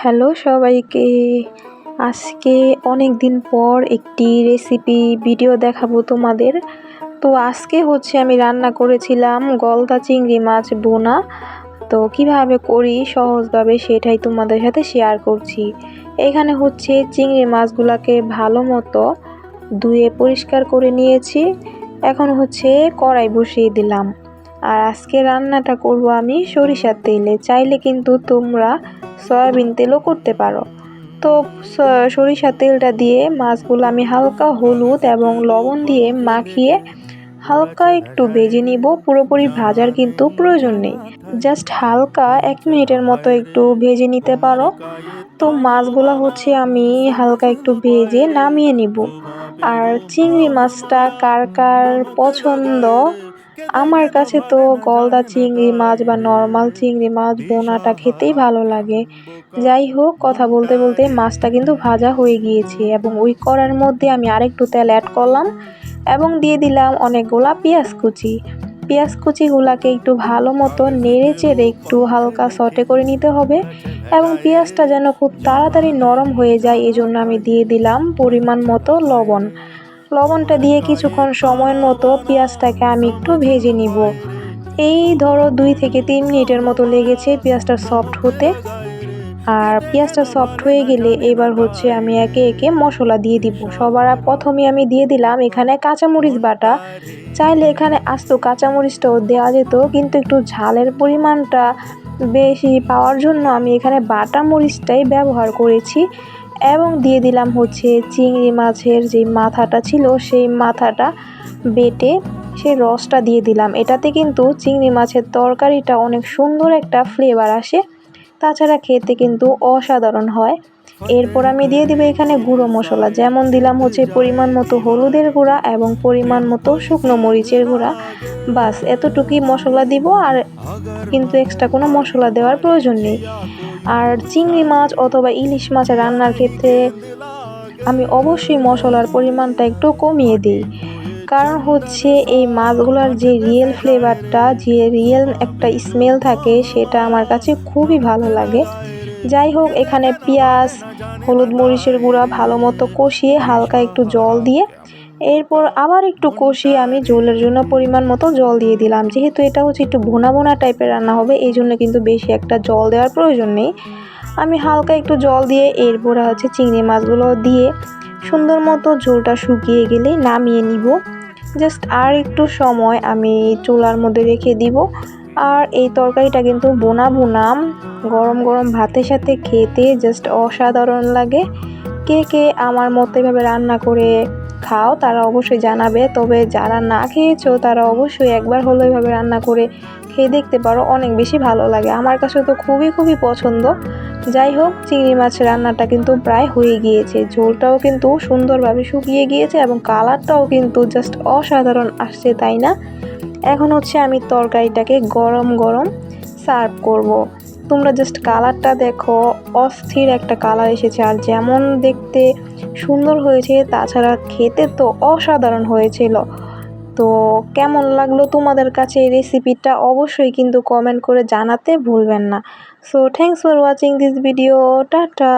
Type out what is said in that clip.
Hello সবাইকে। আজকে অনেক দিন পর একটি রেসিপি ভিডিও দেখাবো তোমাদের। তো আজকে আমি রান্না করেছিলাম গলদা চিংড়ি মাছ বোনা। তো কিভাবে করি সহজভাবে সেটাই তোমাদের সাথে শেয়ার করছি। এখানে চিংড়ি মাছগুলোকে ভালো মতো ধুয়ে পরিষ্কার করে নিয়েছি। এখন কড়াই বসিয়ে দিলাম। আর আজকে রান্নাটা করব আমি সরিষার তেলে, চাইলে কিন্তু তোমরা সয়াবিন তেলও করতে পারো। তো সরিষার তেলটা দিয়ে মাছগুলো আমি হালকা হলুদ এবং লবণ দিয়ে মাখিয়ে হালকা একটু ভেজে নিব। পুরোপুরি ভাজার কিন্তু প্রয়োজন নেই, জাস্ট হালকা 1 মিনিটের মতো একটু ভেজে নিতে পারো। তো মাছগুলো আমি হালকা একটু ভেজে নামিয়ে নিব। আর চিংড়ি মাছটা কার কার পছন্দ? আমার কাছে তো গলদা চিংড়ি মাছ বা নর্মাল চিংড়ি মাছ বোনাটা খেতেই ভালো লাগে। যাই হোক, কথা বলতে বলতে মাছটা কিন্তু ভাজা হয়ে গিয়েছে এবং ওই কড়াইয়ের মধ্যে আমি আরেকটু তেল অ্যাড করলাম এবং দিয়ে দিলাম অনেকগুলা পেঁয়াজ কুচি। পেঁয়াজ কুচিগুলাকে একটু ভালো মতো নেড়ে চেড়ে একটু হালকা সটে করে নিতে হবে এবং পেঁয়াজটা যেন খুব তাড়াতাড়ি নরম হয়ে যায়, এজন্য আমি দিয়ে দিলাম পরিমাণ মতো লবণ। লবণটা দিয়ে কিছুক্ষণ সময়ের মতো পেঁয়াজটাকে আমি একটু ভেজে নিব। এই ধরো 2 থেকে 3 মিনিটের মতো লেগেছে পেঁয়াজটা সফট হতে। আর পেঁয়াজটা সফট হয়ে গেলে এবার আমি একে একে মশলা দিয়ে দিব। সবার প্রথমে আমি দিয়ে দিলাম এখানে কাঁচামরিচ বাটা। চাইলে এখানে আস্ত কাঁচামরিচটাও দেওয়া যেত, কিন্তু একটু ঝালের পরিমাণটা বেশি পাওয়ার জন্য আমি এখানে বাটা মরিচটাই ব্যবহার করেছি। এবং দিয়ে দিলাম চিংড়ি মাছের যে মাথাটা ছিল সেই মাথাটা বেটে সেই রসটা দিয়ে দিলাম। এটাতে কিন্তু চিংড়ি মাছের তরকারিটা অনেক সুন্দর একটা ফ্লেভার আসে, তাছাড়া খেতে কিন্তু অসাধারণ হয়। এরপর আমি দিয়ে দিব এখানে গুঁড়ো মশলা, যেমন দিলাম পরিমাণ মতো হলুদের গুঁড়া এবং পরিমাণ মতো শুকনো মরিচের গুঁড়া। বাস এতটুকুই মশলা দিব, আর কিন্তু এক্সট্রা কোনো মশলা দেওয়ার প্রয়োজন নেই। আর চিংড়ি মাছ অথবা ইলিশ মাছ রান্নার ক্ষেত্রে আমি অবশ্যই মশলার পরিমাণটা একটু কমিয়ে দিই, কারণ এই মাছগুলোর যে রিয়েল ফ্লেভারটা, যে রিয়েল একটা স্মেল থাকে, সেটা আমার কাছে খুবই ভালো লাগে। যাই হোক, এখানে পেঁয়াজ হলুদ মরিচের গুঁড়া ভালো মতো কষিয়ে হালকা একটু জল দিয়ে এরপর আবার একটু কষিয়ে আমি ঝোলের জন্য পরিমাণ মতো জল দিয়ে দিলাম। যেহেতু এটা একটু ভুনা ভুনা টাইপের রান্না হবে, এই জন্য কিন্তু বেশি একটা জল দেওয়ার প্রয়োজন নেই। আমি হালকা একটু জল দিয়ে এরপর চিংড়ি মাছগুলো দিয়ে সুন্দর মতো ঝোলটা শুকিয়ে গেলে নামিয়ে নিব। জাস্ট আর একটু সময় আমি চুলার মধ্যে রেখে দিব। আর এই তরকারিটা কিন্তু বোনা বোনা গরম গরম ভাতের সাথে খেতে জাস্ট অসাধারণ লাগে। কে কে আমার মতো এভাবে রান্না করে খাও তারা অবশ্যই জানাবে। তবে যারা না খেয়েছো তারা অবশ্যই একবার হলো এভাবে রান্না করে খেয়ে দেখতে পারো, অনেক বেশি ভালো লাগে। আমার কাছে তো খুবই খুবই পছন্দ। যাই হোক, চিংড়ি মাছের রান্নাটা কিন্তু প্রায় হয়ে গিয়েছে, ঝোলটাও কিন্তু সুন্দরভাবে শুকিয়ে গিয়েছে এবং কালারটাও কিন্তু জাস্ট অসাধারণ আসছে, তাই না? এখন আমি তরকারিটাকে গরম গরম সার্ভ করব। তোমরা জাস্ট কালারটা দেখো, অস্থির একটা কালার এসেছে, আর যেমন দেখতে সুন্দর হয়েছে তাছাড়া খেতে তো অসাধারণ হয়েছিল। তো কেমন লাগলো তোমাদের কাছে এই রেসিপিটা অবশ্যই কিন্তু কমেন্ট করে জানাতে ভুলবেন না। So thanks for watching this video. Tata.